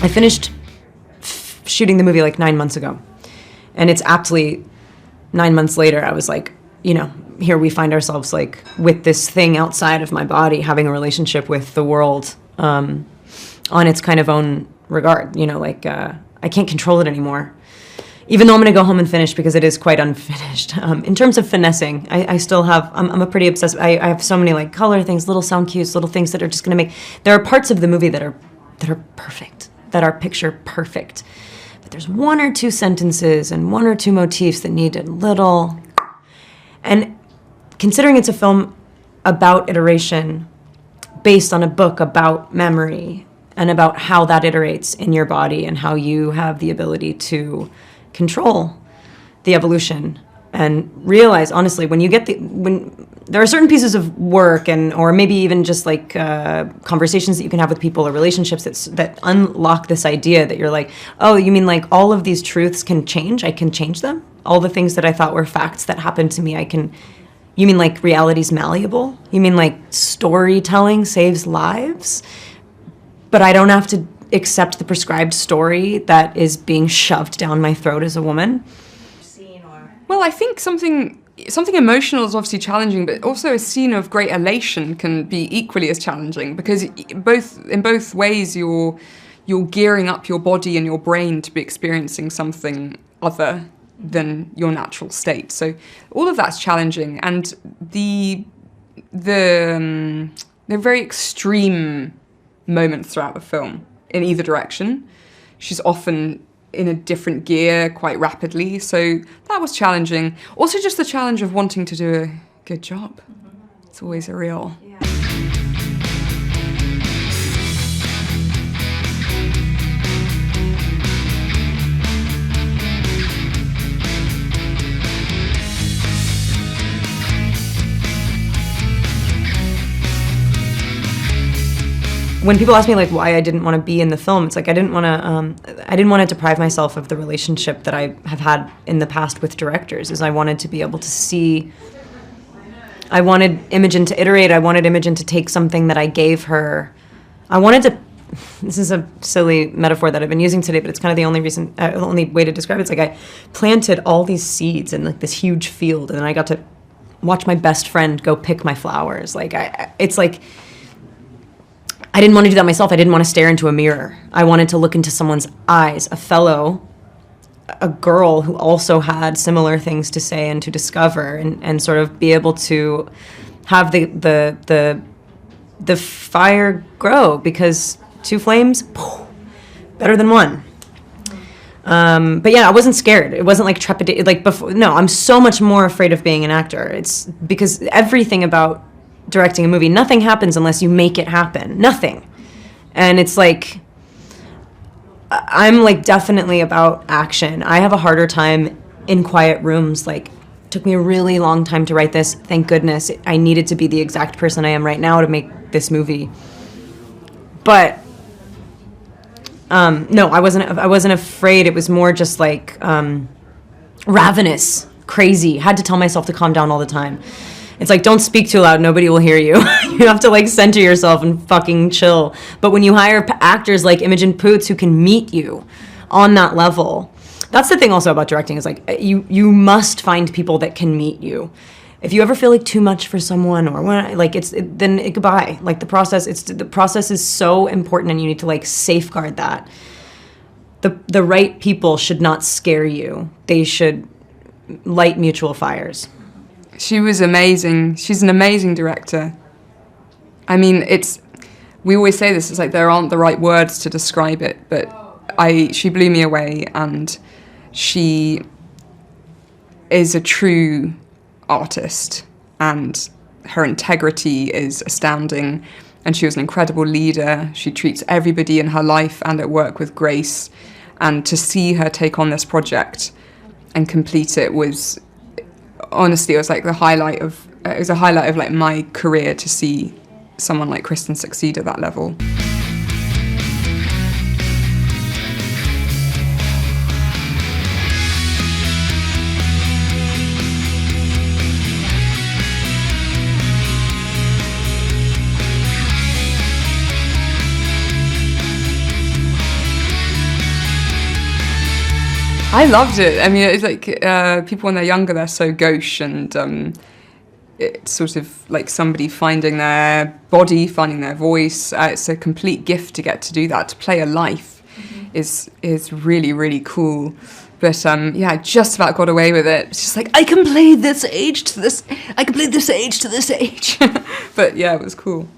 I finished shooting the movie like 9 months ago. And it's aptly 9 months later, I was like, you know, here we find ourselves like with this thing outside of my body, having a relationship with the world on its kind of own regard, you know, like I can't control it anymore. Even though I'm going to go home and finish because it is quite unfinished. In terms of finessing, I still have, I'm a pretty obsessed, I have so many like color things, little sound cues, little things that are just going to make, there are parts of the movie that are perfect, that are picture perfect. But there's one or two sentences and one or two motifs that need a little, and considering it's a film about iteration based on a book about memory and about how that iterates in your body and how you have the ability to control the evolution and realize, honestly, when there are certain pieces of work or maybe even just like conversations that you can have with people or relationships that unlock this idea that you're like, oh, you mean like all of these truths can change? I can change them? All the things that I thought were facts that happened to me, you mean like reality's malleable? You mean like storytelling saves lives? But I don't have to accept the prescribed story that is being shoved down my throat as a woman. Well, I think something emotional is obviously challenging, but also a scene of great elation can be equally as challenging because in both ways you're gearing up your body and your brain to be experiencing something other than your natural state. So all of that's challenging, and the very extreme moments throughout the film in either direction. She's often in a different gear quite rapidly, so that was challenging. Also just the challenge of wanting to do a good job. It's always a real... When people ask me like why I didn't want to be in the film, it's like I didn't want to deprive myself of the relationship that I have had in the past with directors. Is I wanted to be able to see. I wanted Imogen to iterate. I wanted Imogen to take something that I gave her. I wanted to. This is a silly metaphor that I've been using today, but it's kind of the only way to describe it. It's like I planted all these seeds in like this huge field, and then I got to watch my best friend go pick my flowers. Like it's like. I didn't want to do that myself. I didn't want to stare into a mirror. I wanted to look into someone's eyes, a girl who also had similar things to say and to discover, and sort of be able to have the fire grow, because two flames, better than one. But yeah, I wasn't scared. It wasn't like trepidation. Like before. No, I'm so much more afraid of being an actor. It's because everything about directing a movie, nothing happens unless you make it happen. Nothing. And it's like, I'm like definitely about action. I have a harder time in quiet rooms. Like, it took me a really long time to write this. Thank goodness. I needed to be the exact person I am right now to make this movie. But no, I wasn't afraid. It was more just like ravenous, crazy. Had to tell myself to calm down all the time. It's like, don't speak too loud, nobody will hear you. You have to like center yourself and fucking chill. But when you hire actors like Imogen Poots who can meet you on that level, that's the thing also about directing, is like you must find people that can meet you. If you ever feel like too much for someone or when, like then goodbye. Like the process is so important, and you need to like safeguard that. The right people should not scare you. They should light mutual fires. She was amazing. She's an amazing director. I mean, we always say this, it's like there aren't the right words to describe it, but she blew me away, and she is a true artist, and her integrity is astounding, and she was an incredible leader. She treats everybody in her life and at work with grace, and to see her take on this project and complete it was... Honestly, it was like a highlight of like my career, to see someone like Kristen succeed at that level. I loved it. I mean, it's like people when they're younger, they're so gauche, and it's sort of like somebody finding their body, finding their voice. It's a complete gift to get to do that. To play a life is really, really cool. But yeah, I just about got away with it. It's just like, I can play this age to this. I can play this age to this age. But yeah, it was cool.